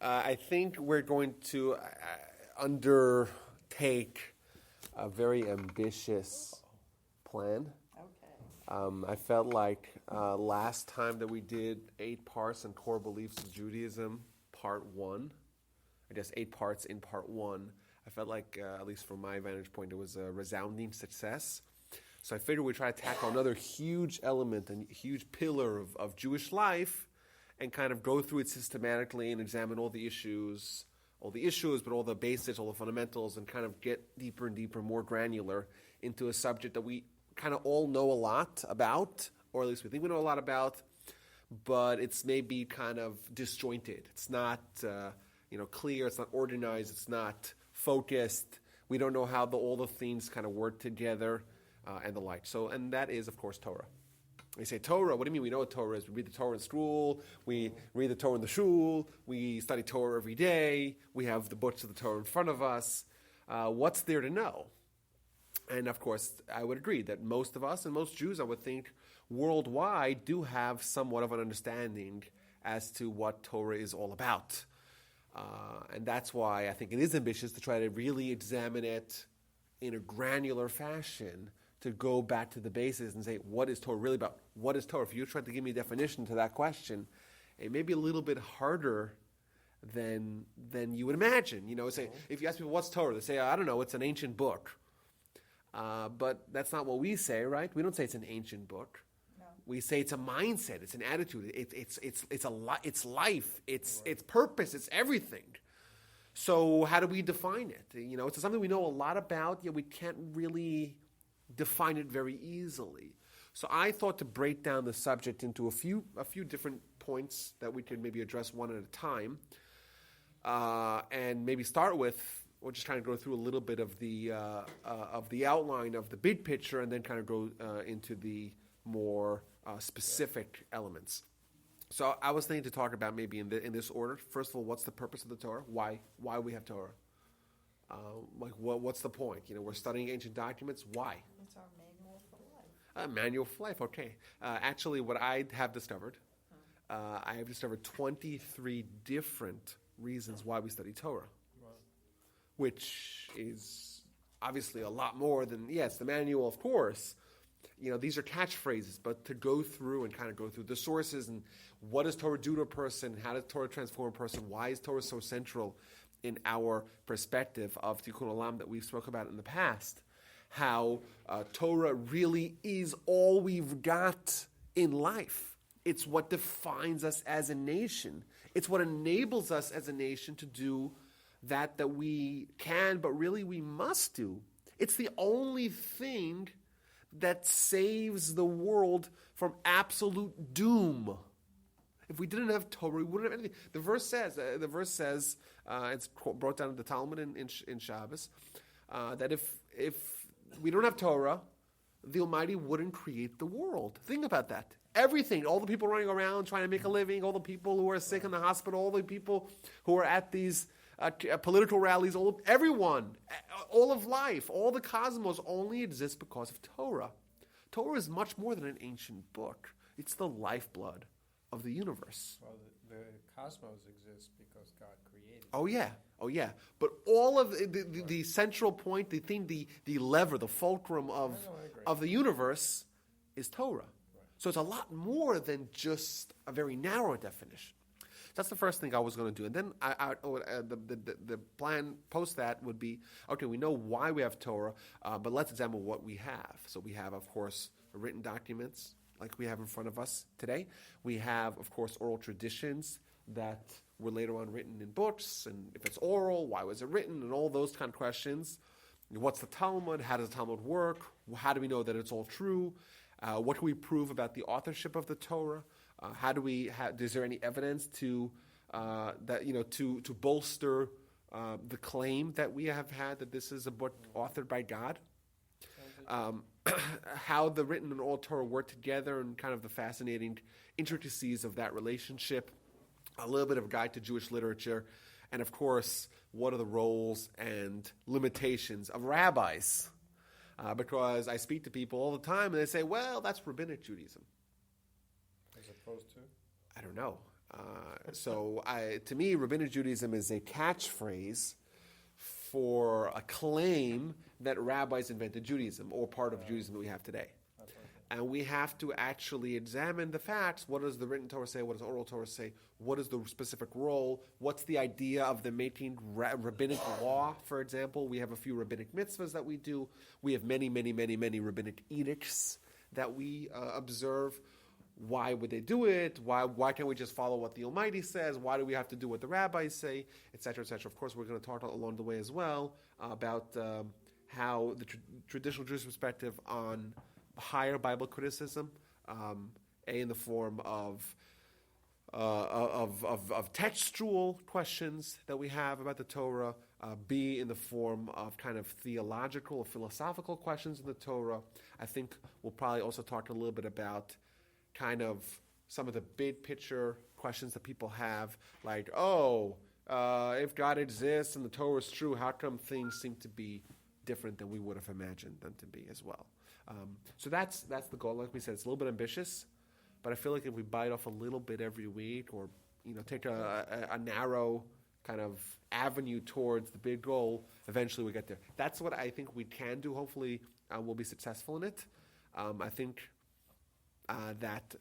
I think we're going to undertake a very ambitious plan. Okay. I felt like last time that we did 8 parts on core beliefs of Judaism, part 1, I guess 8 parts in part 1, I felt like, at least from my vantage point, it was a resounding success. So I figured we'd try to tackle another huge element and huge pillar of Jewish life and kind of go through it systematically and examine all the issues, but all the basics, all the fundamentals, and kind of get deeper and deeper, more granular into a subject that we kind of all know a lot about, or at least we think we know a lot about, but it's maybe kind of disjointed. It's not clear, it's not organized, it's not focused. We don't know how all the things kind of work together and the like. So, and that is, of course, Torah. They say Torah, what do you mean we know what Torah is? We read the Torah in school, we read the Torah in the shul, we study Torah every day, we have the books of the Torah in front of us. What's there to know? And of course, I would agree that most of us and most Jews, I would think, worldwide do have somewhat of an understanding as to what Torah is all about. And that's why I think it is ambitious to try to really examine it in a granular fashion, to go back to the basis and say, what is Torah really about? What is Torah? If you try to give me a definition to that question, it may be a little bit harder than you would imagine. Say, if you ask people, what's Torah? They say, I don't know, it's an ancient book. But that's not what we say, right? We don't say it's an ancient book. No. We say it's a mindset, it's an attitude, it's life, it's purpose, it's everything. So how do we define it? It's something we know a lot about, yet we can't really define it very easily. So I thought to break down the subject into a few different points that we could maybe address one at a time, and maybe start with, we're just trying to go through a little bit of the outline of the big picture, and then kind of go into the more specific elements. So I was thinking to talk about maybe in this order. First of all, what's the purpose of the Torah? Why we have Torah? What's the point? We're studying ancient documents. Why? It's our manual for life. Manual for life. Okay. Actually, what I have discovered, I have discovered 23 different reasons why we study Torah. Which is obviously a lot more than, yes, the manual, of course. These are catchphrases, but to go through and kind of go through the sources and what does Torah do to a person, how does Torah transform a person, why is Torah so central in our perspective of Tikkun Olam that we've spoken about in the past, how Torah really is all we've got in life. It's what defines us as a nation. It's what enables us as a nation to do that we can, but really we must do. It's the only thing that saves the world from absolute doom. If we didn't have Torah, we wouldn't have anything. The verse says, it's brought down in the Talmud in Shabbos, that if we don't have Torah, the Almighty wouldn't create the world. Think about that. Everything, all the people running around trying to make a living, all the people who are sick in the hospital, all the people who are at these political rallies, everyone, all of life, all the cosmos only exists because of Torah. Torah is much more than an ancient book. It's the lifeblood of the universe. Well, the cosmos exists because God created it. Oh yeah. But all of the central point, the thing, the lever, the fulcrum of the universe is Torah. Right. So it's a lot more than just a very narrow definition. That's the first thing I was going to do. And then the plan post that would be, okay, we know why we have Torah, but let's examine what we have. So we have, of course, written documents like we have in front of us today. We have, of course, oral traditions that were later on written in books. And if it's oral, why was it written? And all those kind of questions. What's the Talmud? How does the Talmud work? How do we know that it's all true? What can we prove about the authorship of the Torah? Is there any evidence to bolster the claim that we have had that this is a book authored by God? How the written and oral Torah work together and kind of the fascinating intricacies of that relationship. A little bit of a guide to Jewish literature. And of course, what are the roles and limitations of rabbis? Because I speak to people all the time and they say, well, that's rabbinic Judaism. As opposed to? I don't know. To me, Rabbinic Judaism is a catchphrase for a claim that rabbis invented Judaism, or part of Judaism that we have today. And we have to actually examine the facts. What does the written Torah say? What does the oral Torah say? What is the specific role? What's the idea of them making rabbinic law, for example? We have a few rabbinic mitzvahs that we do. We have many, many, many, many rabbinic edicts that we observe. Why would they do it? Why can't we just follow what the Almighty says? Why do we have to do what the rabbis say? Et cetera, et cetera. Of course, we're going to talk along the way as well about how the traditional Jewish perspective on higher Bible criticism, in the form of textual questions that we have about the Torah, B, in the form of kind of theological or philosophical questions in the Torah. I think we'll probably also talk a little bit about kind of some of the big picture questions that people have, like, if God exists and the Torah is true, how come things seem to be different than we would have imagined them to be as well? So that's the goal. Like we said, it's a little bit ambitious, but I feel like if we bite off a little bit every week, or take a narrow kind of avenue towards the big goal, eventually we get there. That's what I think we can do. Hopefully, we'll be successful in it. I think that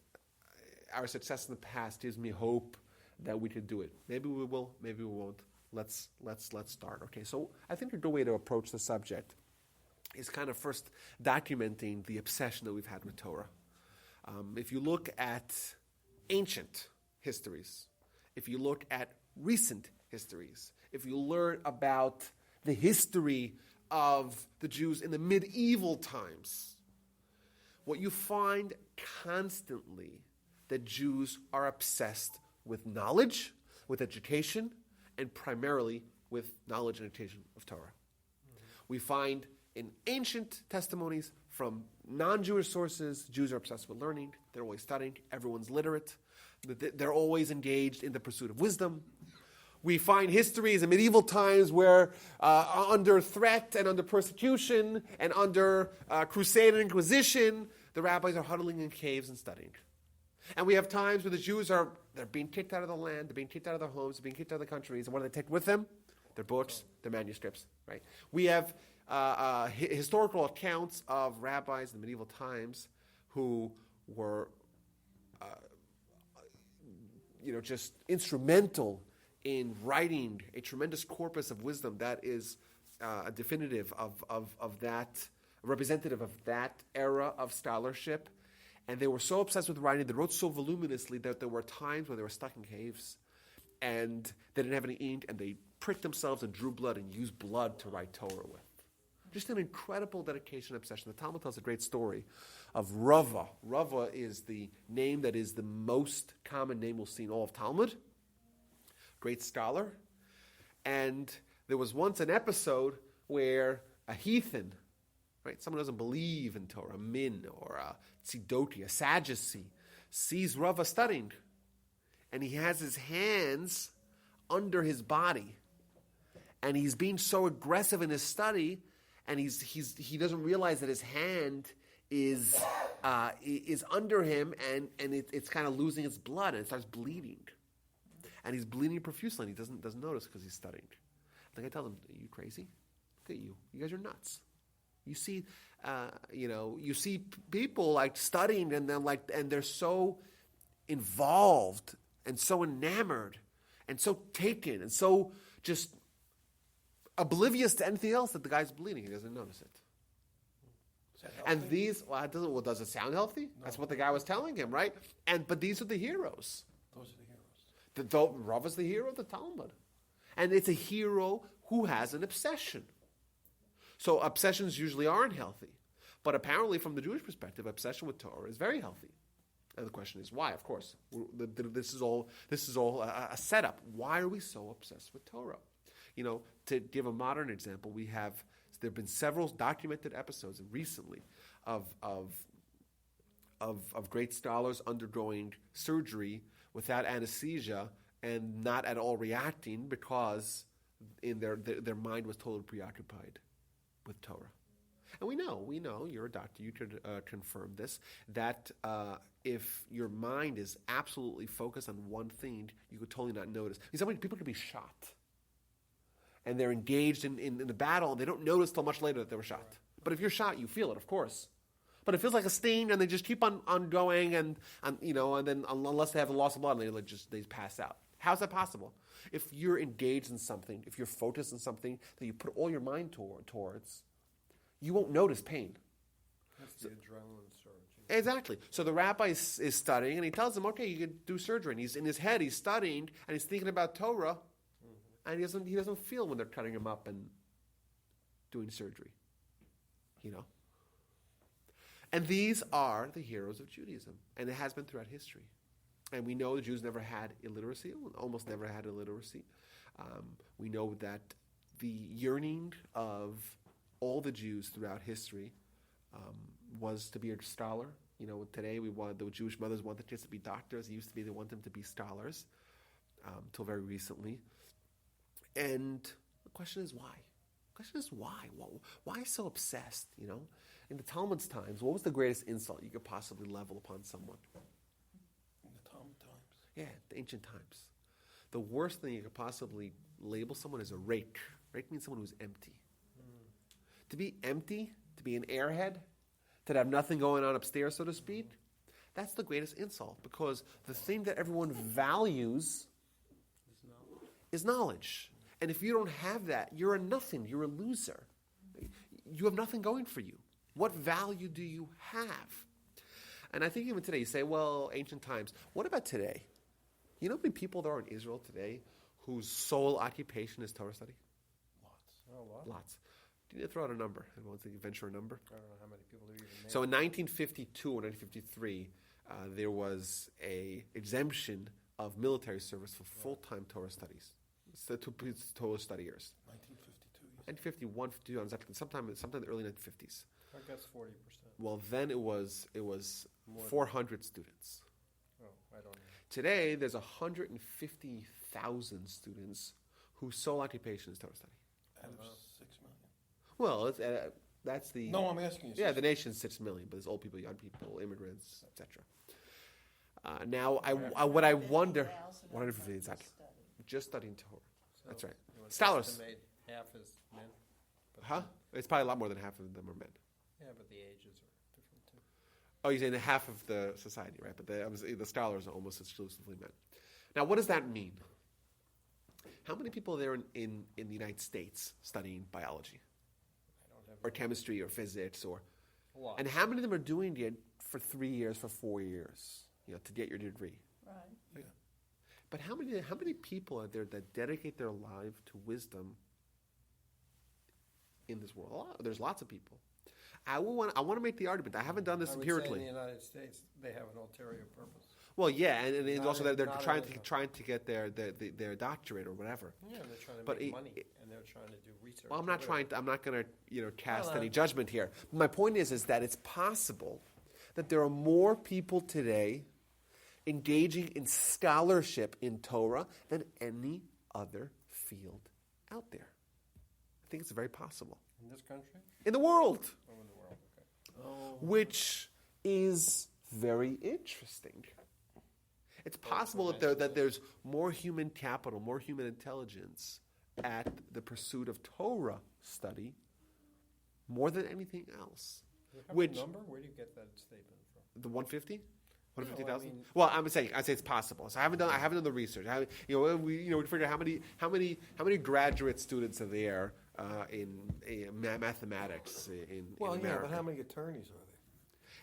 our success in the past gives me hope that we can do it. Maybe we will. Maybe we won't. Let's start. Okay. So I think a good way to approach the subject is kind of first documenting the obsession that we've had with Torah. If you look at ancient histories, if you look at recent histories, if you learn about the history of the Jews in the medieval times, what you find constantly that Jews are obsessed with knowledge, with education, and primarily with knowledge and education of Torah. We find in ancient testimonies from non-Jewish sources, Jews are obsessed with learning. They're always studying. Everyone's literate. They're always engaged in the pursuit of wisdom. We find histories in medieval times where under threat and under persecution and under crusade and inquisition, the rabbis are huddling in caves and studying. And we have times where the Jews they're being kicked out of the land, they're being kicked out of their homes, they're being kicked out of the countries, and what do they take with them? Their books, their manuscripts, right? We have historical accounts of rabbis in the medieval times who were, just instrumental in writing a tremendous corpus of wisdom that is a definitive of that, representative of that era of scholarship. And they were so obsessed with writing, they wrote so voluminously that there were times where they were stuck in caves and they didn't have any ink, and they pricked themselves and drew blood and used blood to write Torah with. Just an incredible dedication and obsession. The Talmud tells a great story of Rava. Rava is the name that is the most common name we'll see in all of Talmud. Great scholar. And there was once an episode where a heathen, right, someone who doesn't believe in Torah, a min or a tzidoti, a Sadducee, sees Rava studying. And he has his hands under his body. And he's being so aggressive in his study, and he doesn't realize that his hand is under him, and it's kind of losing its blood, and it starts bleeding. And he's bleeding profusely, and he doesn't notice because he's studying. I think I tell him, "Are you crazy? Look at you. You guys are nuts. You see, you see people like studying, and they're so involved and so enamored and so taken and so just oblivious to anything else that the guy's bleeding. He doesn't notice it." And these, does it sound healthy? No. That's what the guy was telling him, right? But these are the heroes. Those are the heroes. Rav is the hero of the Talmud. And it's a hero who has an obsession. So obsessions usually aren't healthy. But apparently from the Jewish perspective, obsession with Torah is very healthy. And the question is why, of course. This is all a setup. Why are we so obsessed with Torah? To give a modern example, there have been several documented episodes recently of great scholars undergoing surgery without anesthesia and not at all reacting because in their mind was totally preoccupied with Torah. And we know, you're a doctor, you could confirm this, that if your mind is absolutely focused on one thing, you could totally not notice. People could be shot, and they're engaged in the battle, and they don't notice till much later that they were shot. But if you're shot, you feel it, of course. But it feels like a sting, and they just keep on going, and then unless they have a loss of blood, they pass out. How's that possible? If you're engaged in something, if you're focused on something that you put all your mind towards, you won't notice pain. That's the adrenaline surge. Exactly. So the rabbi is studying, and he tells him, okay, you can do surgery. And he's in his head, he's studying, and he's thinking about Torah, and he doesn't feel when they're cutting him up and doing surgery. And these are the heroes of Judaism, and it has been throughout history. And we know the Jews never had illiteracy, almost never had illiteracy. We know that the yearning of all the Jews throughout history was to be a scholar. Today the Jewish mothers want the kids to be doctors. It used to be they want them to be scholars, till very recently. And the question is why? Why so obsessed? In the Talmud's times, what was the greatest insult you could possibly level upon someone? In the Talmud times? Yeah, the ancient times. The worst thing you could possibly label someone is a rake. Rake means someone who's empty. To be empty, to be an airhead, to have nothing going on upstairs, so to speak, that's the greatest insult, because the thing that everyone values is knowledge. And if you don't have that, you're a nothing. You're a loser. You have nothing going for you. What value do you have? And I think even today, you say, well, ancient times. What about today? You know how many people there are in Israel today whose sole occupation is Torah study? Lots. Do you need to throw out a number? Anyone think you venture a number? I don't know how many people are even there. So in 1952 or 1953, there was a exemption of military service for full-time Torah studies. So to Torah studiers. 1952. 1951, 52, sometime in the early 1950s. I guess 40%. Well, then it was More 400 students. Oh, I don't know. Today, there's 150,000 students whose sole occupation is Torah study. Out of 6 million. Well, that's the... No, I'm asking you. Yeah, the nation's 6 million, but there's old people, young people, immigrants, etc. Now, what I wonder... 150, exactly. Just studying Torah. So That's right. you want to Scholars. estimate half is men? But Huh? It's probably a lot more than half of them are men. Yeah, but the ages are different too. Oh, you're saying the half of the society, right? But the scholars are almost exclusively men. Now, what does that mean? How many people are there in the United States studying biology? I don't have Or chemistry or physics? a lot. And how many of them are doing it for 3 years, for 4 years, to get your degree? Right. Yeah. But how many people are there that dedicate their life to wisdom in this world? There's lots of people. I want to make the argument. I haven't done this I would empirically. say in the United States, they have an ulterior purpose. Well, yeah, and Not also in- they're not trying in- to get their doctorate or whatever. Yeah, they're trying to But make it- money, and they're trying to do research. Well, I'm or not whatever. going to cast Well, any judgment here. My point is that it's possible that there are more people today engaging in scholarship in Torah than any other field out there. I think it's very possible. In this country? In the world, Oh, in the world, okay. Oh, which is very interesting. It's possible that there's more human capital, more human intelligence at the pursuit of Torah study more than anything else. Do you have Which- a number? Where do you get that statement from? The 150? 150,000? No, I mean- Well, I'm saying it's possible. So I haven't done the research. We figure out how many graduate students are there in mathematics in well, yeah, America. but how many attorneys are there?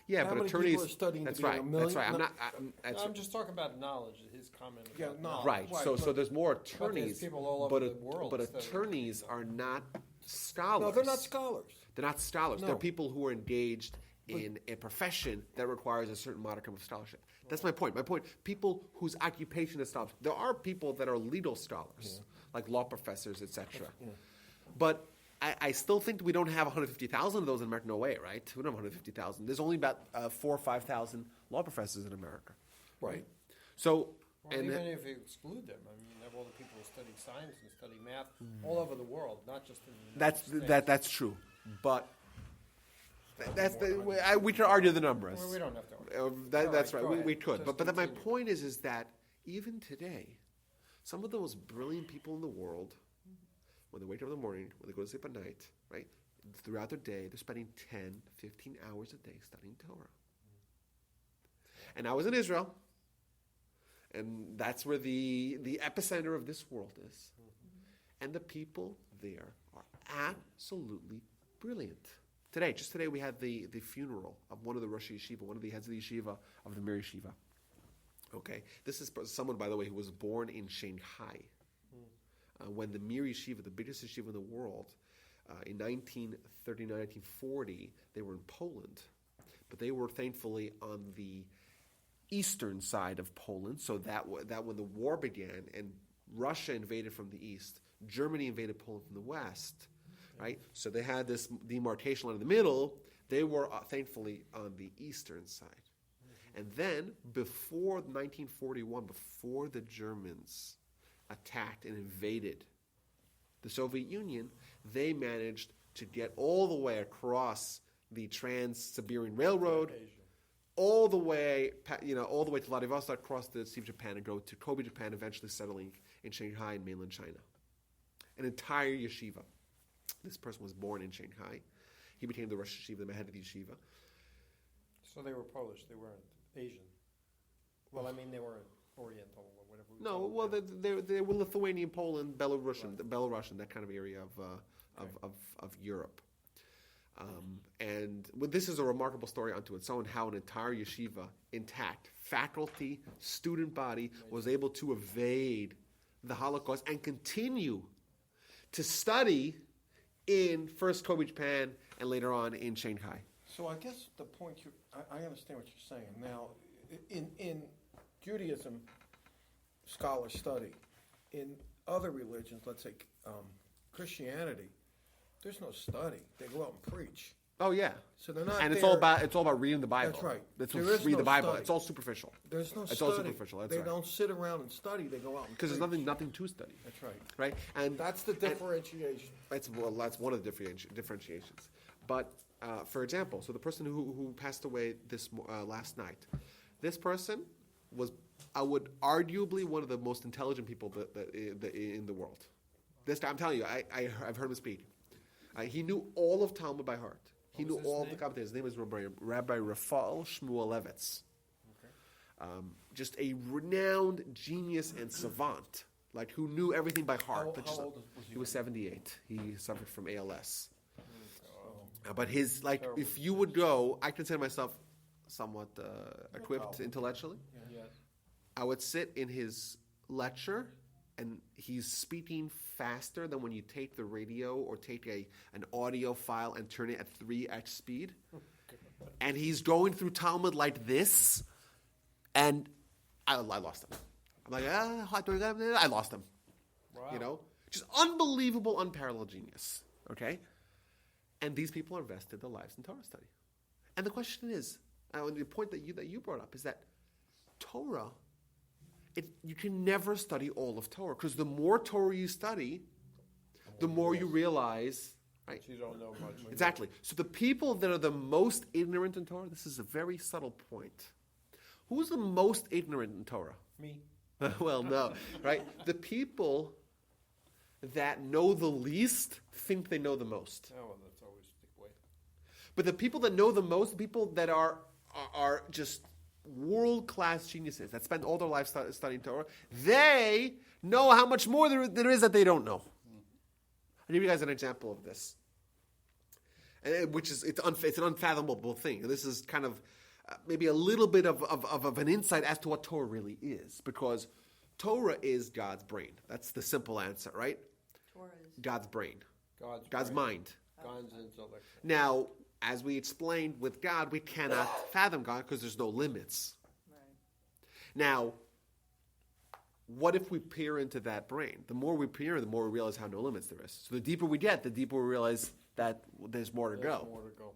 Yeah, how but many attorneys. people are studying to that's be right. a million- That's right. no- I'm just talking about knowledge, his comment Yeah, about no, knowledge. right. Right, So but- there's more there's attorneys, people all over but the world but studying. attorneys are not scholars. No, they're not scholars. They're not scholars. No. They're people who are engaged in a profession that requires a certain modicum of scholarship. That's my point. People whose occupation is scholarship. There are people that are legal scholars, like law professors, etc. Yeah. But I still think we don't have 150,000 of those in America. No way, right? We don't have 150,000. There's only about 4,000 or 5,000 law professors in America. Right. So, Well, even if you exclude them, I mean, you have all the people who study science and study math all over the world, not just in the United States. that's true. But That's we can argue the numbers. Well, we don't have to. That's All right. right, go We ahead. could, Just but then my continue. point is that even today, some of the most brilliant people in the world, when they wake up in the morning, when they go to sleep at night, right, throughout their day, they're spending 10, 15 hours a day studying Torah. And I was in Israel, and that's where the epicenter of this world is. And the people there are absolutely brilliant. Just today we had the funeral of one of the Rosh Yeshiva, one of the heads of the yeshiva, of the Mir Yeshiva. Okay, this is someone, by the way, who was born in Shanghai. When the Mir Yeshiva, the biggest yeshiva in the world, in 1939, 1940, they were in Poland. But they were thankfully on the eastern side of Poland, so that when the war began and Russia invaded from the east, Germany invaded Poland from the west, right? So they had this demarcation line in the middle. They were thankfully on the eastern side. And then, before 1941, before the Germans attacked and invaded the Soviet Union, they managed to get all the way across the Trans-Siberian Railroad, all the way to Vladivostok, across the Sea of Japan, and go to Kobe, Japan, eventually settling in Shanghai and mainland China. An entire yeshiva. This person was born in Shanghai. He became the Rosh Yeshiva, the head of the yeshiva. So they were Polish. They weren't Asian. Well, I mean, they weren't Oriental or whatever. No, well, they were Lithuanian, Poland, Belarusian, that kind of area of Europe. And this is a remarkable story unto its own, how an entire yeshiva, intact, faculty, student body, was able to evade the Holocaust and continue to study in first Kobe, Japan, and later on in Shanghai. So I guess the point I understand what you're saying. Now, in Judaism, scholars study. In other religions, let's say Christianity, there's no study. They go out and preach. Oh yeah. So they're not. And there. it's all about reading the Bible. That's right. Let's There is read no the Bible. study. It's all superficial. There's no It's study. all superficial. That's they right. don't sit around and study. They go out and Because there's nothing to study. That's right. Right. And That's the differentiation. That's one of the differentiations. But for example, so the person who passed away this last night, this person was, I would arguably, one of the most intelligent people that in the world. This guy, I'm telling you, I've heard him speak. He knew all of Talmud by heart. He knew all of the commentators. His name is Rabbi Rafal Shmulevitz. Okay. Just a renowned genius and savant, like who knew everything by heart. How old was he? He was 78. He suffered from ALS. But if you would go, I consider myself somewhat equipped intellectually. Yes. I would sit in his lecture, and he's speaking faster than when you take the radio or take an audio file and turn it at 3x speed. And he's going through Talmud like this, and I lost him. I'm like, I lost him. Wow. Just unbelievable, unparalleled genius. Okay? And these people are invested their lives in Torah study. And the question is, and the point that you brought up is that Torah, you can never study all of Torah, because the more Torah you study, the more you realize, right? You don't know much. Exactly. So the people that are the most ignorant in Torah, this is a very subtle point. Who's the most ignorant in Torah? Me. Well, no, right? The people that know the least think they know the most. Oh, well, that's always the way. But the people that know the most, the people that are just world-class geniuses that spend all their life studying Torah, they know how much more there is that they don't know. I'll give you guys an example of this, which is it's an unfathomable thing. And this is kind of maybe a little bit of an insight as to what Torah really is, because Torah is God's brain. That's the simple answer, right? Torah is God's brain. God's brain. mind. God's intellect. Now, as we explained with God, we cannot fathom God because there's no limits. right. Now, what if we peer into that brain? The more we peer, the more we realize how no limits there is. So the deeper we get, the deeper we realize that there's more to go. More to go.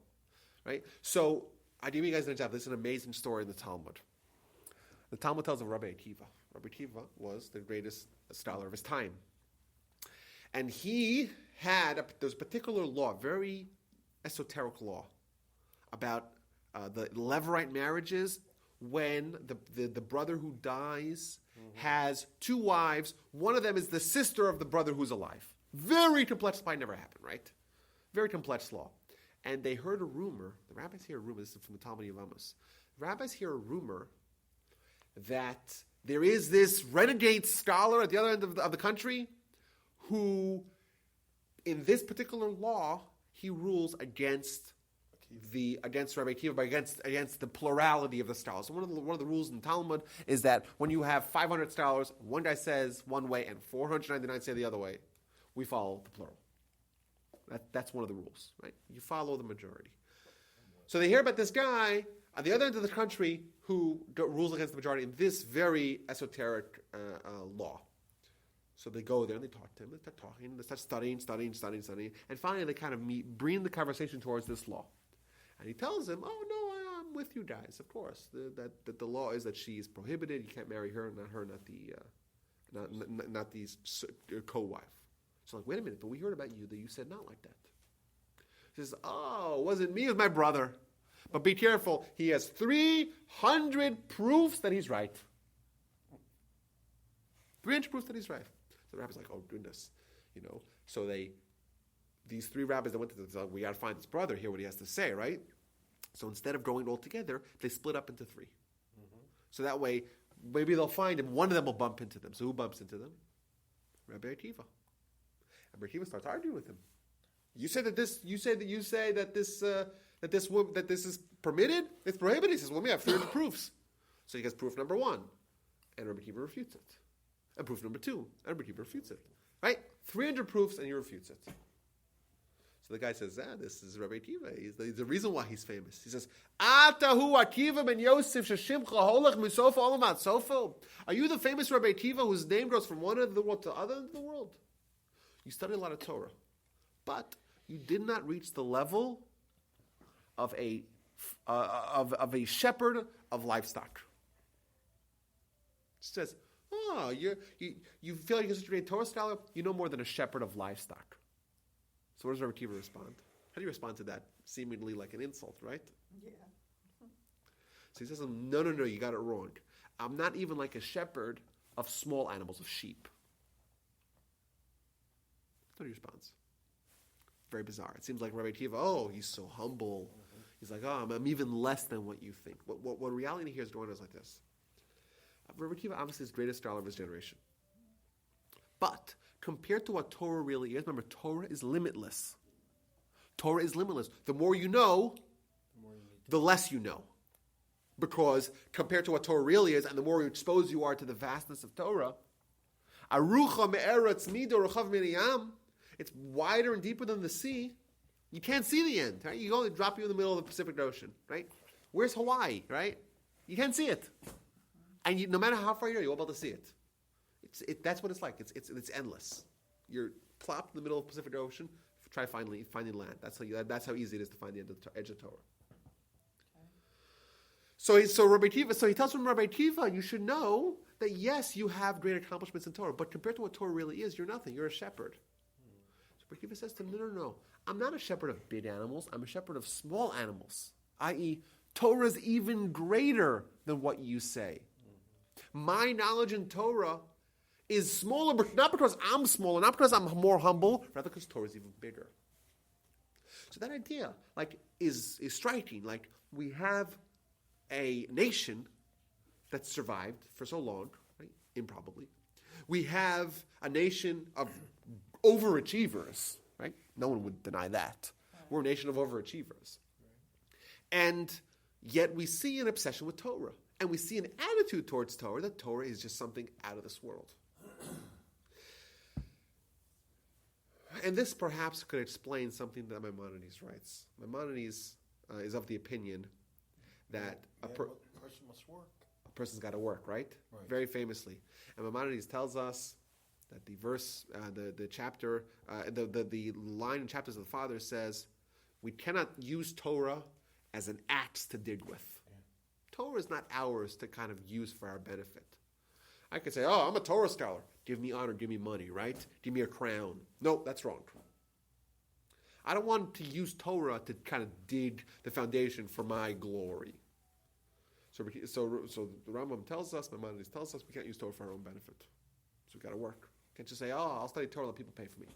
Right? So, I'll give you guys an example. This is an amazing story in the Talmud. The Talmud tells of Rabbi Akiva. Rabbi Akiva was the greatest scholar of his time. And he had, there's a particular law, very esoteric law, about the Levirate marriages when the brother who dies has two wives. One of them is the sister of the brother who's alive. Very complex, might never happen, right? Very complex law. And they heard a rumor, the rabbis hear a rumor, this is from the Talmud Yevamos. The rabbis hear a rumor that there is this renegade scholar at the other end of the country who, in this particular law, he rules against Rabbi Akiva, but against the plurality of the scholars. So one of the rules in Talmud is that when you have 500 scholars, one guy says one way and 499 say the other way, we follow the plural. That's one of the rules, right? You follow the majority. So they hear about this guy at the other end of the country who rules against the majority in this very esoteric law. So they go there and they talk to him, they start talking, they start studying, and finally they kind of bring the conversation towards this law. And he tells him, "Oh no, I'm with you guys. Of course, that the law is that she is prohibited. You can't marry her, not the co-wife." So like, wait a minute, but we heard about you that you said not like that. He says, "Oh, it wasn't me, it was my brother. But be careful. He has 300 proofs that he's right. 300 proofs that he's right." So the rabbi's like, "Oh goodness, So these three rabbis that went to the, we got to find this brother, hear what he has to say, right? So instead of going all together, they split up into three. Mm-hmm. So that way, maybe they'll find him. One of them will bump into them. So who bumps into them? Rabbi Akiva. And Rabbi Akiva starts arguing with him. You say that this is permitted. It's prohibited. He says, "Well, we have 300 proofs." So he gets proof number 1, and Rabbi Akiva refutes it. And proof number 2, and Rabbi Akiva refutes it. Right? 300 proofs, and he refutes it. So the guy says, "This is Rabbi Akiva. He's the reason why he's famous." He says, "Atahu Akiva ben Yosef sheshimcha holach misofa olamat sofa." Are you the famous Rabbi Akiva whose name goes from one end of the world to the other end of the world? You studied a lot of Torah, but you did not reach the level of a shepherd of livestock. It says, "Oh, you feel like you're such a great Torah scholar? You know more than a shepherd of livestock." So what does Rabbi Akiva respond? How do you respond to that? Seemingly like an insult, right? Yeah. So he says, no, you got it wrong. I'm not even like a shepherd of small animals, of sheep. That's what he responds. Very bizarre. It seems like Rabbi Akiva, he's so humble. Mm-hmm. He's like, I'm even less than what you think. What reality here is going on is like this. Rabbi Akiva obviously is the greatest scholar of his generation. But compared to what Torah really is, remember, Torah is limitless. Torah is limitless. The more you know, the less you know. Because compared to what Torah really is, and the more exposed you are to the vastness of Torah, Arucha me'eretz mido rechav miniyam, it's wider and deeper than the sea. You can't see the end, right? You only drop you in the middle of the Pacific Ocean, right? Where's Hawaii, right? You can't see it. And no matter how far you are, you're able to see it. That's what it's like. It's endless. You're plopped in the middle of the Pacific Ocean. Try finding land. That's how easy it is to find the edge of Torah. Okay. So Rabbi Akiva. So he tells from Rabbi Akiva, you should know that yes, you have great accomplishments in Torah, but compared to what Torah really is, you're nothing. You're a shepherd. So Rabbi Akiva says to him, no. I'm not a shepherd of big animals. I'm a shepherd of small animals. I.e., Torah is even greater than what you say. My knowledge in Torah is smaller, but not because I'm smaller, not because I'm more humble, rather because Torah is even bigger. So that idea, is striking. We have a nation that survived for so long, right? Improbably. We have a nation of overachievers, right? No one would deny that. We're a nation of overachievers. And yet we see an obsession with Torah. And we see an attitude towards Torah that Torah is just something out of this world. And this perhaps could explain something that Maimonides writes. Maimonides is of the opinion that a person must work. A person's got to work, right? Very famously. And Maimonides tells us that the verse, the chapter, the line in Chapters of the Fathers says, we cannot use Torah as an axe to dig with. Torah is not ours to kind of use for our benefit. I could say, I'm a Torah scholar. Give me honor, give me money, right? Give me a crown. No, that's wrong. I don't want to use Torah to kind of dig the foundation for my glory. So the Rambam tells us, Maimonides tells us, we can't use Torah for our own benefit. So we got to work. Can't just say, I'll study Torah, let people pay for me.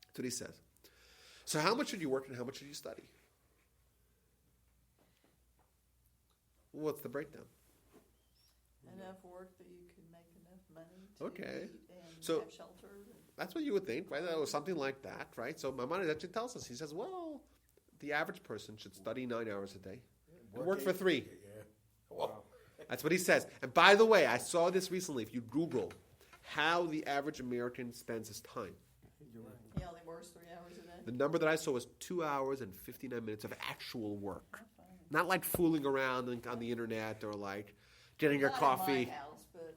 That's what he says. So how much should you work and how much should you study? What's the breakdown? Enough work that you can make enough money to Okay. eat and So- have shelter. That's what you would think, right? Or something like that, right? So Maimonides actually tells us, he says, well, the average person should study 9 hours a day and work for 3. Yeah. Wow. That's what he says. And by the way, I saw this recently. If you Google how the average American spends his time, You're right. He only works 3 hours a day. the number that I saw was 2 hours and 59 minutes of actual work. That's fine. Not like fooling around on the internet or like getting your Not coffee, in my house, but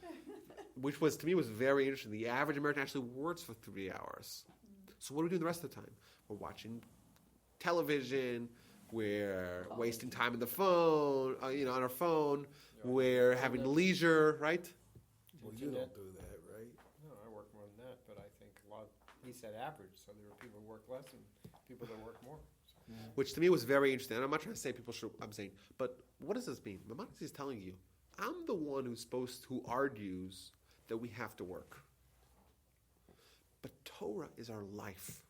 okay. which was to me was very interesting. The average American actually works for 3 hours. So what do we do the rest of the time? We're watching television. We're wasting time on the phone, on our phone. We're having leisure, right? Well, you don't do that, right? No, I work more than that, but I think a lot. He said average, so there are people who work less and people that work more. Which to me was very interesting. And I'm not trying to say people should. I'm saying, but what does this mean? Maimonides is telling you, I'm the one who argues that we have to work. But Torah is our life.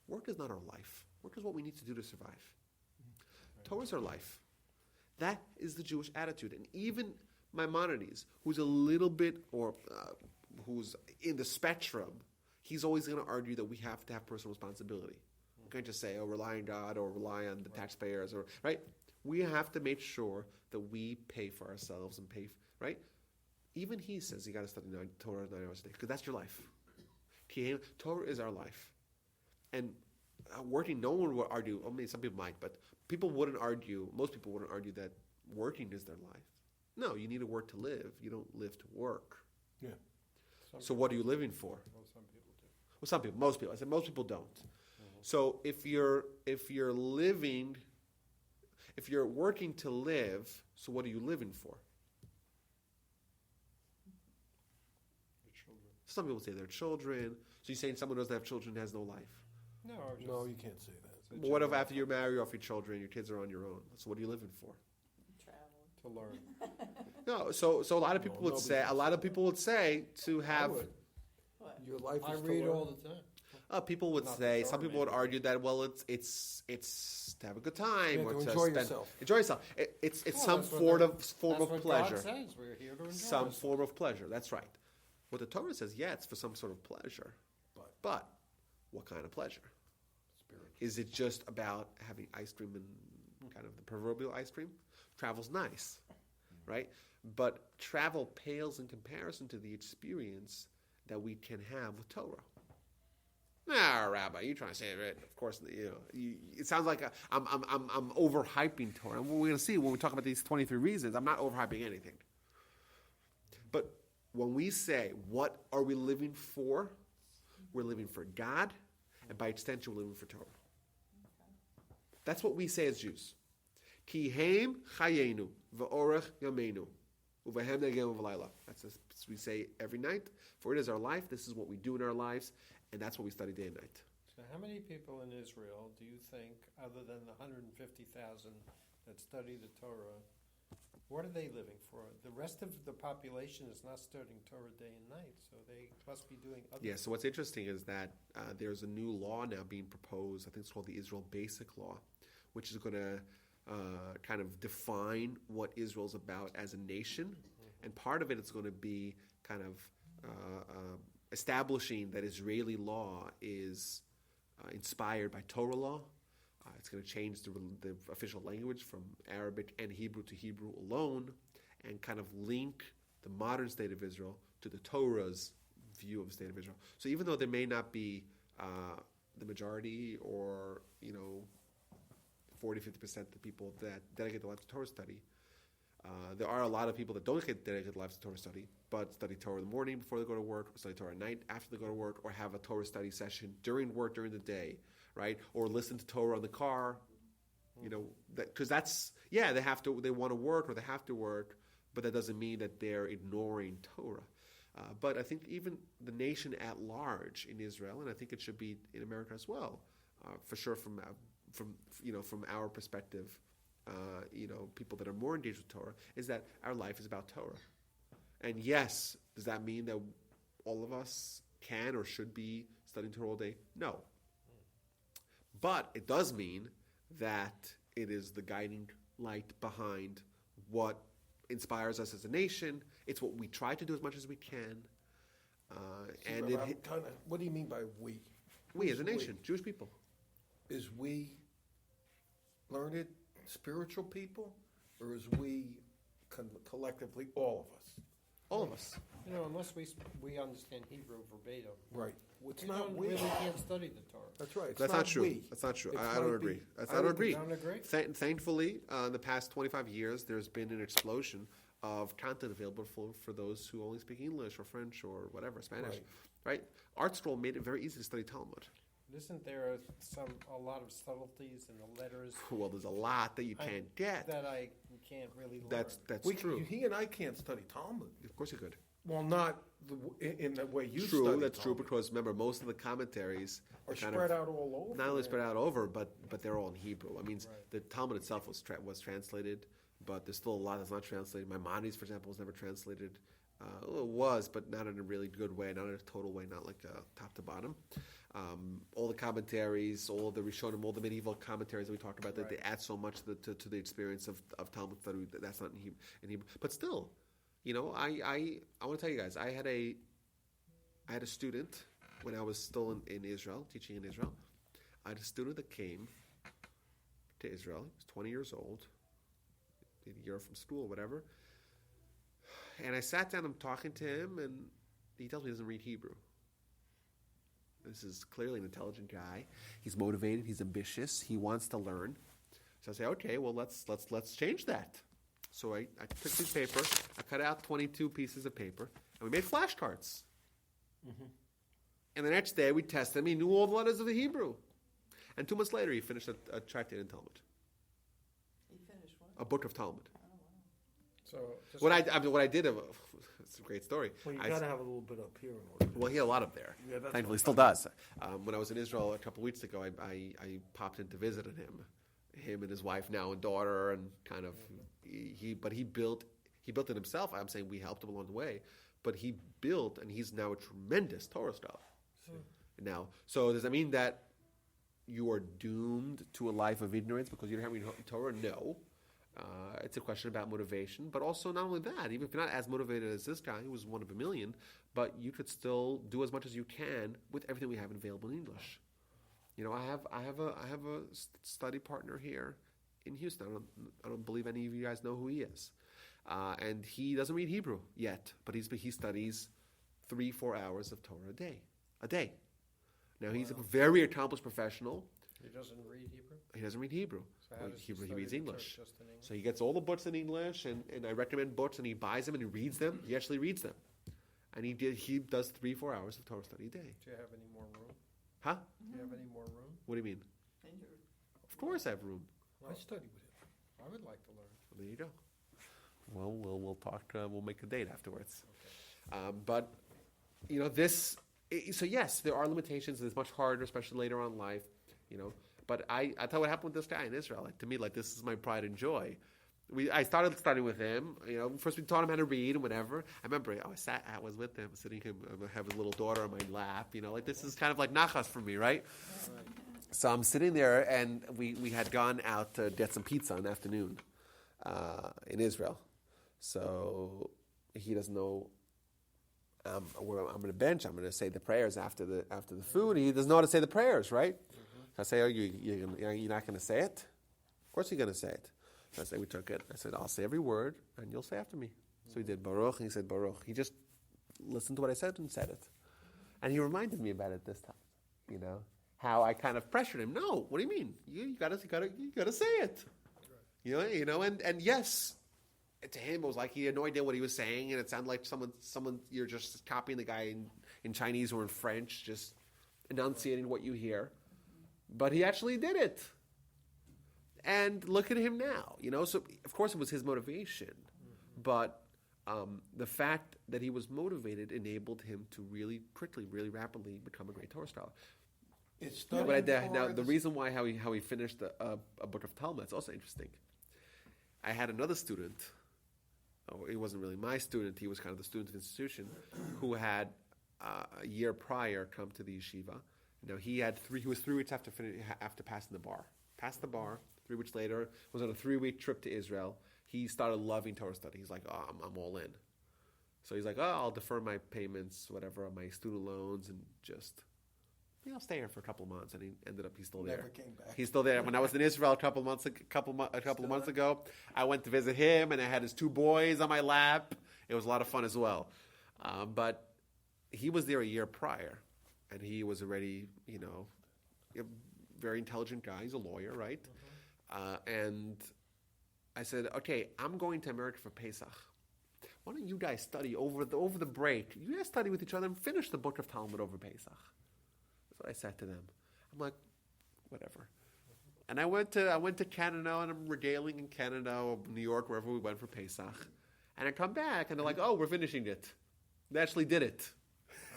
Work is not our life. Work is what we need to do to survive. Torah is our life. That is the Jewish attitude. And even Maimonides, who's a little bit, who's in the spectrum, he's always going to argue that we have to have personal responsibility. We can't just say, rely on God or rely on the taxpayers, right? We have to make sure that we pay for ourselves and right? Even he says you got to study Torah 9 hours a day because that's your life. Torah is our life. And working, no one would argue, some people might, but most people wouldn't argue that working is their life. No, you need to work to live. You don't live to work. Yeah. So what are you living for? Well, some people do. Well, some people, most people. I said most people don't. So if you're working to live, so what are you living for? Your children. Some people say they're children. So you're saying someone who doesn't have children has no life. No, I was just, No, you can't say that. But what if after you're married, you're off your children, your kids are on your own? So what are you living for? Travel. to learn. No, so a lot of people No, would nobody say can a lot of people would say to I have would. What? Your life is I to read learn. all the time. people would Not say the some Torah, people would maybe. argue that it's to have a good time Yeah, or to to enjoy spend yourself. enjoy yourself. It's Well, some that's what form the- of That's what pleasure. God says. We're here to enjoy Some ourselves. form of pleasure. That's right. What the Torah says, it's for some sort of pleasure. But what kind of pleasure? Spiritual. Is it just about having ice cream and kind of the proverbial ice cream? Travel's nice, right? But travel pales in comparison to the experience that we can have with Torah. Nah, Rabbi, you're trying to say it, right? Of course, it sounds like I'm overhyping Torah. And what we're going to see when we talk about these 23 reasons, I'm not overhyping anything. But when we say, what are we living for? We're living for God, and by extension, we're living for Torah. That's what we say as Jews. Ki heim chayenu v'orech yameinu uvehem negem v'layla. That's what we say every night. For it is our life. This is what we do in our lives, and that's what we study day and night. So how many people in Israel do you think, other than the 150,000 that study the Torah, what are they living for? The rest of the population is not studying Torah day and night, so they must be doing other Yeah, so what's interesting is that there's a new law now being proposed. I think it's called the Israel Basic Law, which is going to kind of define what Israel's about as a nation. And part of it is going to be kind of establishing that Israeli law is inspired by Torah law. It's going to change the official language from Arabic and Hebrew to Hebrew alone, and kind of link the modern state of Israel to the Torah's view of the state of Israel. So even though there may not be the majority or 40-50% of the people that dedicate their lives to Torah study, there are a lot of people that don't dedicate their lives to Torah study, but study Torah in the morning before they go to work, or study Torah at night after they go to work, or have a Torah study session during work during the day, right? Or listen to Torah in the car, because they want to work or they have to work, but that doesn't mean that they're ignoring Torah. But I think even the nation at large in Israel, and I think it should be in America as well, for sure from our perspective, people that are more engaged with Torah, is that our life is about Torah. And yes, does that mean that all of us can or should be studying Torah all day? No. But it does mean that it is the guiding light behind what inspires us as a nation. It's what we try to do as much as we can. What do you mean by we? We as a nation, Jewish people. Is we learned spiritual people, or is we collectively all of us? All of us. Unless we understand Hebrew verbatim. Right. We really can't study the Torah. That's right. That's not true. That's not true. I don't agree. I don't agree. You don't agree? Thankfully, in the past 25 years, there's been an explosion of content available for those who only speak English or French or whatever, Spanish. Right? Art Scroll made it very easy to study Talmud. Isn't there a lot of subtleties in the letters? Well, there's a lot that you can't get. That I can't really learn. That's true. He and I can't study Talmud. Of course you could. Well, not in the way you study True, that's true, Talmud. because remember, most of the commentaries Are spread out all over. Not only spread out over, but they're all in Hebrew. I mean, Right. the Talmud itself was translated, but there's still a lot that's not translated. Maimonides, for example, was never translated. It was, but not in a really good way, not in a total way, not like top to bottom. All the commentaries, all of the Rishonim, all the medieval commentaries that we talk about, that they add so much to the experience of Talmud study that's not in Hebrew. But still, I want to tell you guys, I had a student when I was still in Israel, teaching in Israel. I had a student that came to Israel. He was 20 years old, maybe a year from school, whatever. And I sat down, I'm talking to him, and he tells me he doesn't read Hebrew. This is clearly an intelligent guy. He's motivated. He's ambitious. He wants to learn. So I say, okay, well, let's change that. So I took this piece of paper. I cut out 22 pieces of paper, and we made flashcards. Mm-hmm. And the next day we tested him. He knew all the letters of the Hebrew. And 2 months later, he finished a tractate in Talmud. He finished what? A book of Talmud. Oh, wow. So What I did, it's a great story. Well, you got to have a little bit up here in order. Well, he had a lot up there. Yeah, that's Thankfully, what still I'm does. When I was in Israel a couple of weeks ago, I popped in to visit him and his wife now and daughter, and kind of he built it himself. I'm saying we helped him along the way, but he built, and he's now a tremendous Torah scholar. Now, so does that mean that you are doomed to a life of ignorance because you don't have any Torah? No. It's a question about motivation, but also not only that, even if you're not as motivated as this guy, who was one of a million, but you could still do as much as you can with everything we have available in English. I have a study partner here in Houston. I don't believe any of you guys know who he is, and he doesn't read Hebrew yet, but he studies 3-4 hours of Torah a day. Now he's a very accomplished professional. he doesn't read Hebrew? He doesn't read Hebrew. So how does He study reads the English. Torah just in English? So he gets all the books in English, and I recommend books, and he buys them and he reads them. He actually reads them, and he does 3-4 hours of Torah study a day. Do you have any more room? Huh? Do you have any more room? What do you mean? And you're, Of course I have room. I study with him. I would like to learn. Well, there you go. Well, we'll talk. We'll make a date afterwards. But this. So yes, there are limitations. It's much harder, especially later on in life. But I tell you what happened with this guy in Israel. Like, to me, this is my pride and joy. I started studying with him. First we taught him how to read and whatever. I remember I was with him, sitting him. I have his little daughter on my lap. This is kind of like nachas for me, right? So I'm sitting there, and we had gone out to get some pizza in the afternoon in Israel. So he doesn't know. I'm going to bench. I'm going to say the prayers after the food. He doesn't know how to say the prayers, right? Mm-hmm. I say, "Oh, you're not going to say it? Of course you're going to say it." So I say, we took it. I said, "I'll say every word, and you'll say after me." So he did Baruch, and he said Baruch. He just listened to what I said and said it, and he reminded me about it this time. How I kind of pressured him. No, what do you mean? You gotta say it. And yes. To him, it was like he had no idea what he was saying, and it sounded like someone you're just copying the guy in Chinese or in French, just enunciating what you hear. But he actually did it. And look at him now, So, of course, it was his motivation. But the fact that he was motivated enabled him to really quickly, really rapidly become a great Torah scholar. Now, the reason why how he finished a book of Talmud is also interesting. I had another student. Oh, he wasn't really my student. He was kind of the student of the institution who had a year prior come to the yeshiva. Now he was 3 weeks after passing the bar. Passed the bar. 3 weeks later, was on a 3-week trip to Israel. He started loving Torah study. He's like, oh, I'm all in. So he's like, oh, I'll defer my payments, whatever, on my student loans, and just, I'll stay here for a couple of months. And he ended up, he's still there. Never came back. He's still there. When I was in Israel a couple of months ago, I went to visit him, and I had his 2 boys on my lap. It was a lot of fun as well. But he was there a year prior, and he was already, a very intelligent guy. He's a lawyer, right? And I said, okay, I'm going to America for Pesach. Why don't you guys study over the break? You guys study with each other and finish the book of Talmud over Pesach. That's what I said to them. I'm like, whatever. And I went to Canada, and I'm regaling in Canada or New York, wherever we went for Pesach. And I come back, and they're like, oh, we're finishing it. They actually did it.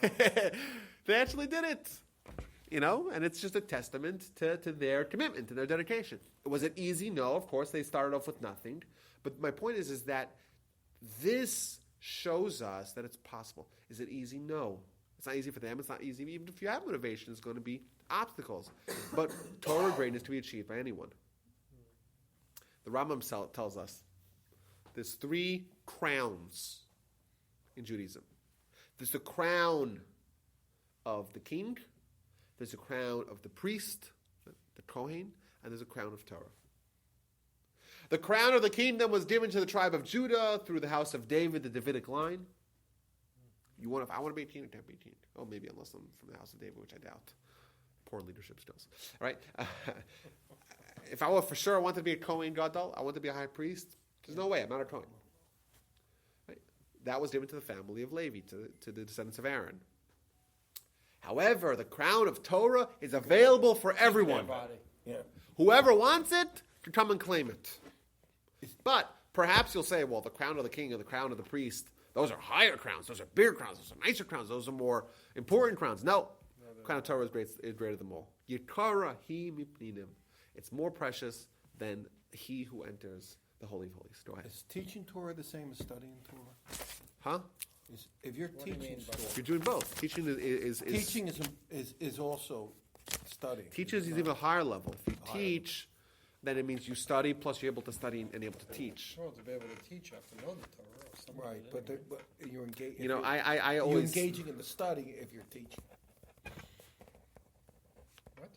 They actually did it. And it's just a testament to their commitment and their dedication. Was it easy? No, of course. They started off with nothing. But my point is that this shows us that it's possible. Is it easy? No. It's not easy for them. It's not easy. Even if you have motivation, there's going to be obstacles. But Torah greatness to be achieved by anyone. The Rambam tells us there's 3 crowns in Judaism. There's the crown of the king, there's a crown of the priest, the Kohen, and there's a crown of Torah. The crown of the kingdom was given to the tribe of Judah through the house of David, the Davidic line. If I want to be a king, I can't be a king. Oh, maybe unless I'm from the house of David, which I doubt. Poor leadership skills. All right? If I wanted to be a Kohen Gadol, I want to be a high priest, there's no way. I'm not a Kohen. Right? That was given to the family of Levi, to the descendants of Aaron. However, the crown of Torah is available for everyone. Yeah. Whoever wants it can come and claim it. But perhaps you'll say, well, the crown of the king and the crown of the priest, those are higher crowns, those are bigger crowns, those are nicer crowns, those are more important crowns. No, the crown of Torah is greater than them all. Yikara hi mipninim. It's more precious than he who enters the Holy of Holies. Go ahead. Is teaching Torah the same as studying Torah? Huh? If you're teaching Torah, you're doing both. Teaching is also studying. Teaching is even a higher level. If you teach, then it means you study, plus you're able to study and able to teach. Well, to be able to teach, you have to know the Torah. Or something. Right, but you're engaging. I always... You're engaging in the study if you're teaching. What?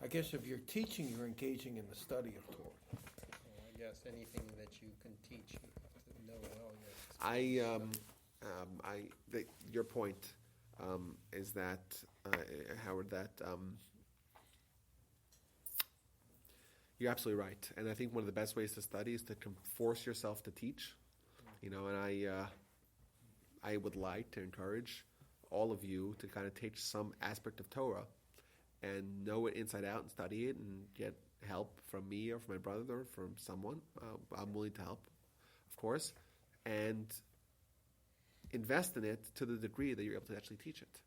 I guess if you're teaching, you're engaging in the study of Torah. I guess anything that you can teach, you have to know well. Your point is that, Howard, that you're absolutely right. And I think one of the best ways to study is to force yourself to teach. And I would like to encourage all of you to kind of teach some aspect of Torah and know it inside out and study it and get help from me or from my brother or from someone. I'm willing to help, of course. And invest in it to the degree that you're able to actually teach it.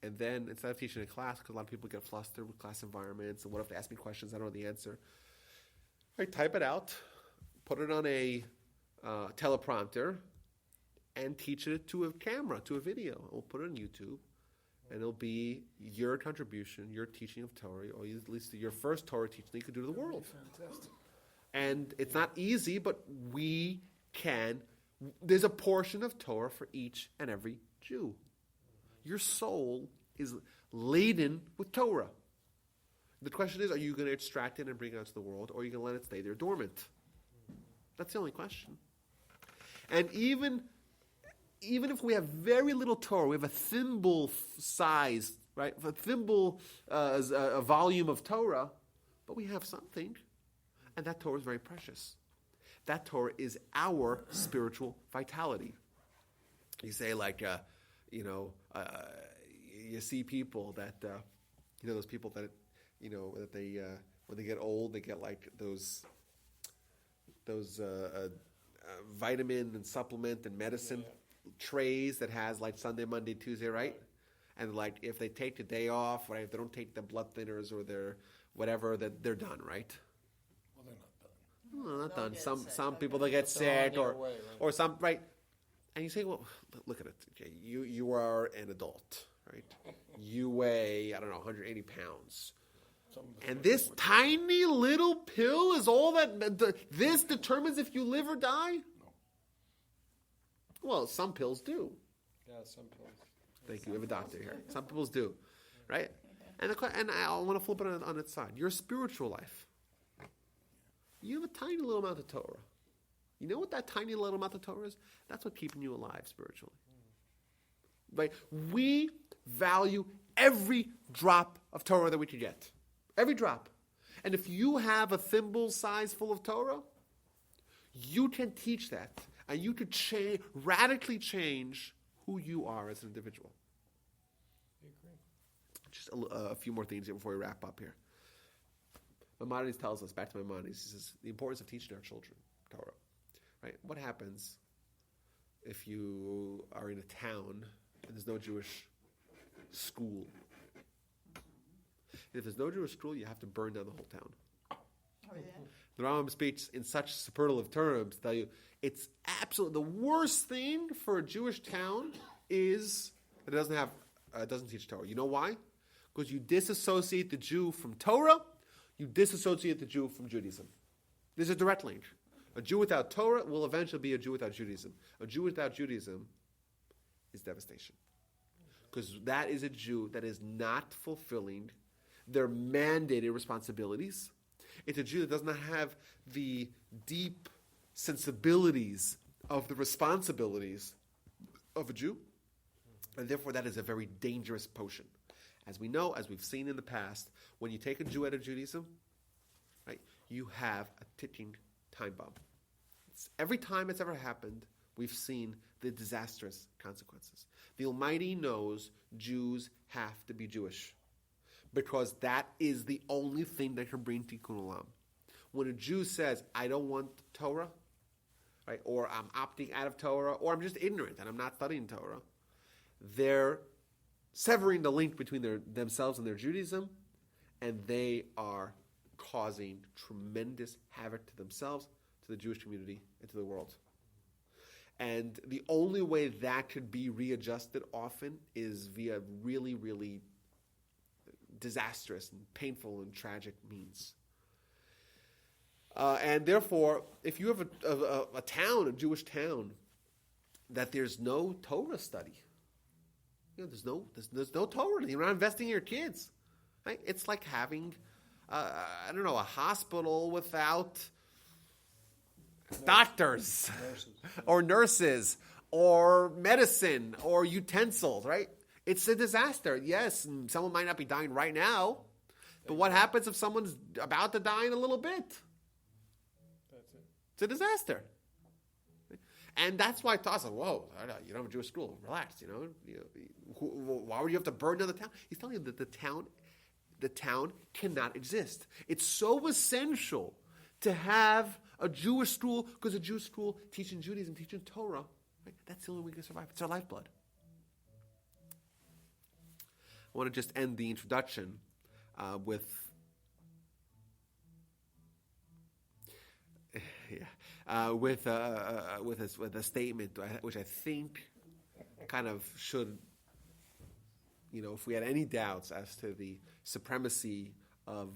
And then instead of teaching a class, because a lot of people get flustered with class environments and what if they ask me questions, I don't know the answer. Right, type it out, put it on a teleprompter, and teach it to a camera, to a video. We'll put it on YouTube, and it'll be your contribution, your teaching of Torah, or at least your first Torah teaching that you could do to the world. Fantastic. And it's not easy, but we can. There's a portion of Torah for each and every Jew. Your soul is laden with Torah. The question is, are you going to extract it and bring it out to the world, or are you going to let it stay there dormant? That's the only question. And even if we have very little Torah, we have a thimble size, right? A thimble, a volume of Torah, but we have something, and that Torah is very precious. That Torah is our spiritual vitality. You say you see people that, those people that, that they, when they get old, they get like those vitamin and supplement and medicine trays that has like Sunday, Monday, Tuesday, right? And like if they take the day off, right? If they don't take the blood thinners or their whatever, that they're done, right? Well, they're not done. No, not They'll done. get Some sick, some okay. people they get They're on sick their way, right? or some right. And you say, well, look at it. Okay, you are an adult, right? You weigh, I don't know, 180 pounds. And this tiny little pill is all that, this determines if you live or die? Well, some pills do. Yeah, some pills. Thank you. We have a doctor here. Some pills do, right? And I want to flip it on its side. Your spiritual life. You have a tiny little amount of Torah. You know what that tiny little amount of Torah is? That's what's keeping you alive spiritually. Right? We value every drop of Torah that we can get. Every drop. And if you have a thimble size full of Torah, you can teach that. And you could radically change who you are as an individual. I agree. Just a few more things here before we wrap up here. Maimonides tells us, back to Maimonides, he says, the importance of teaching our children Torah. Right? What happens if you are in a town and there's no Jewish school? And if there's no Jewish school, you have to burn down the whole town. Oh, yeah. The Rambam speaks in such superlative terms to tell you it's absolutely the worst thing for a Jewish town is that it doesn't teach Torah. You know why? Because you disassociate the Jew from Torah, you disassociate the Jew from Judaism. There's a direct link. A Jew without Torah will eventually be a Jew without Judaism. A Jew without Judaism is devastation. Because that is a Jew that is not fulfilling their mandated responsibilities. It's a Jew that does not have the deep sensibilities of the responsibilities of a Jew. And therefore that is a very dangerous potion. As we know, as we've seen in the past, when you take a Jew out of Judaism, right, you have a ticking time bomb. Every time it's ever happened, we've seen the disastrous consequences. The Almighty knows Jews have to be Jewish because that is the only thing that can bring Tikkun Olam. When a Jew says, I don't want Torah, right, or I'm opting out of Torah, or I'm just ignorant and I'm not studying Torah, they're severing the link between themselves and their Judaism, and they are causing tremendous havoc to themselves, to the Jewish community, and to the world. And the only way that could be readjusted often is via really, really disastrous and painful and tragic means. And therefore, if you have a town, a Jewish town, that there's no Torah study, there's no Torah. You're not investing in your kids. Right? It's like having, a hospital without doctors or nurses or medicine or utensils, right? It's a disaster. Yes, someone might not be dying right now, but what happens if someone's about to die in a little bit? That's it. It's a disaster. And that's why Toss said, whoa, you don't have a Jewish school. Relax, why would you have to burn down the town? He's telling you that the town cannot exist. It's so essential to have a Jewish school because a Jewish school teaching Judaism, teaching Torah, right? That's the only way we can survive. It's our lifeblood. I want to just end the introduction with a statement which I think kind of should, if we had any doubts as to the supremacy of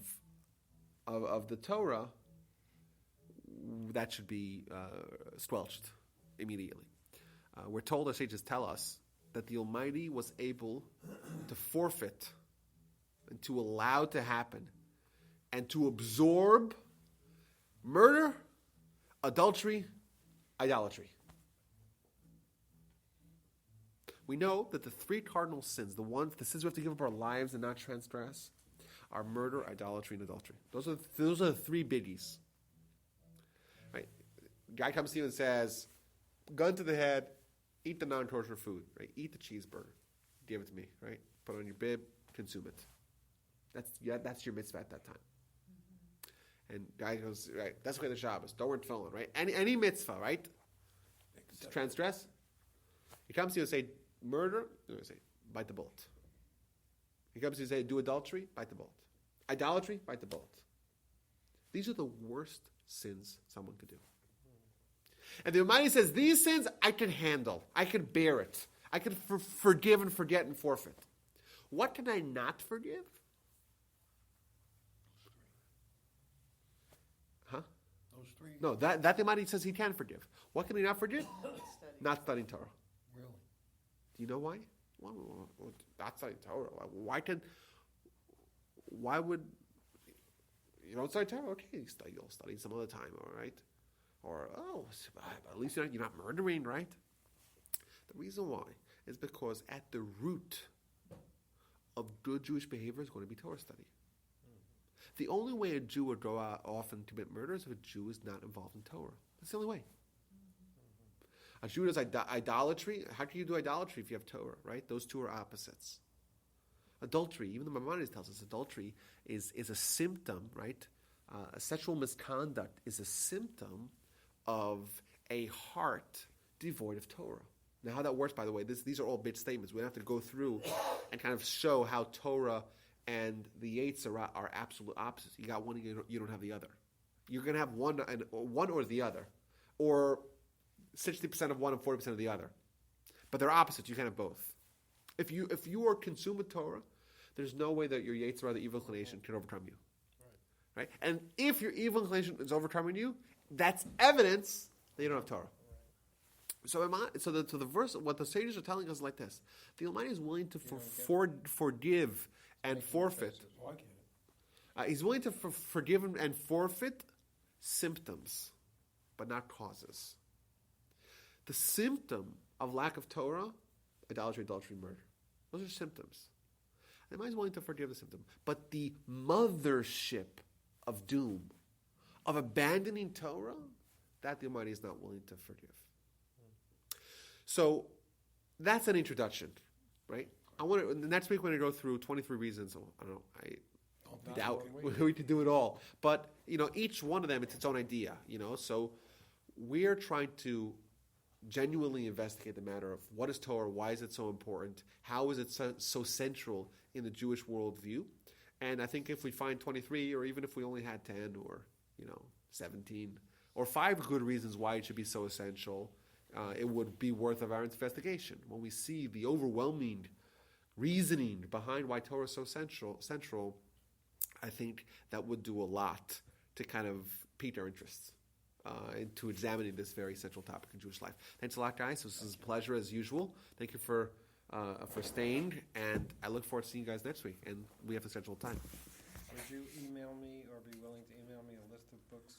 the Torah, that should be squelched immediately. We're told, our sages tell us, that the Almighty was able to forfeit and to allow to happen and to absorb murder, adultery, idolatry. We know that the three cardinal sins, the sins we have to give up our lives and not transgress, are murder, idolatry, and adultery. Those are the three biggies. Right? Guy comes to you and says, gun to the head, eat the non-kosher food, right? Eat the cheeseburger. Give it to me, right? Put it on your bib, consume it. That's your mitzvah at that time. And guy goes, right, that's okay, the Shabbos. Don't wear tefillin, right? Any mitzvah, right? To transgress. He comes to you and say, murder, you're going to say, bite the bullet. He comes to you and say, do adultery, bite the bullet. Idolatry, bite the bullet. These are the worst sins someone could do. And the Almighty says, these sins I can handle. I can bear it. I can forgive and forget and forfeit. What can I not forgive? Huh? Those three. No, that the Almighty says he can forgive. What can he not forgive? Not studying Torah. Really? Do you know why? Well, not studying Torah. Why would you don't study Torah? Okay, you'll study some other time, all right? Or at least you're not murdering, right? The reason why is because at the root of good Jewish behavior is going to be Torah study. The only way a Jew would go out off and commit murder is if a Jew is not involved in Torah. That's the only way. A Jew does idolatry. How can you do idolatry if you have Torah, right? Those two are opposites. Adultery, even the Maimonides tells us adultery is a symptom, right? A sexual misconduct is a symptom of a heart devoid of Torah. Now, how that works, by the way, these are all big statements. We have to go through and kind of show how Torah and the Yetzirah are absolute opposites. You got one, and you don't have the other. You're going to have one or the other, or 60% of one and 40% of the other. But they're opposites. You can't have both. If you are consumed with Torah, there's no way that your Yetzirah, the evil inclination, can overcome you. Right? And if your evil inclination is overcoming you, that's evidence that you don't have Torah. So the verse, what the sages are telling us is like this: the Almighty is willing to forgive and forfeit. Oh, I get it. He's willing to forgive and forfeit symptoms, but not causes. The symptom of lack of Torah, idolatry, adultery, murder. Those are symptoms. The Almighty is willing to forgive the symptom, but the mothership of doom, of abandoning Torah, that the Almighty is not willing to forgive. So that's an introduction, right? Next week we're going to go through 23 reasons. I don't know. I doubt we could do it all, but each one of them, it's its own idea. So we're trying to genuinely investigate the matter of what is Torah, why is it so important, how is it so central in the Jewish worldview. And I think if we find 23, or even if we only had 10 or 17 or 5 good reasons why it should be so essential, it would be worth of our investigation. When we see the overwhelming reasoning behind why Torah is so central, I think that would do a lot to kind of pique our interests into examining this very central topic in Jewish life. Thanks a lot, guys. This is a pleasure as usual. Thank you for staying, and I look forward to seeing you guys next week. And we have to schedule time. Would you email me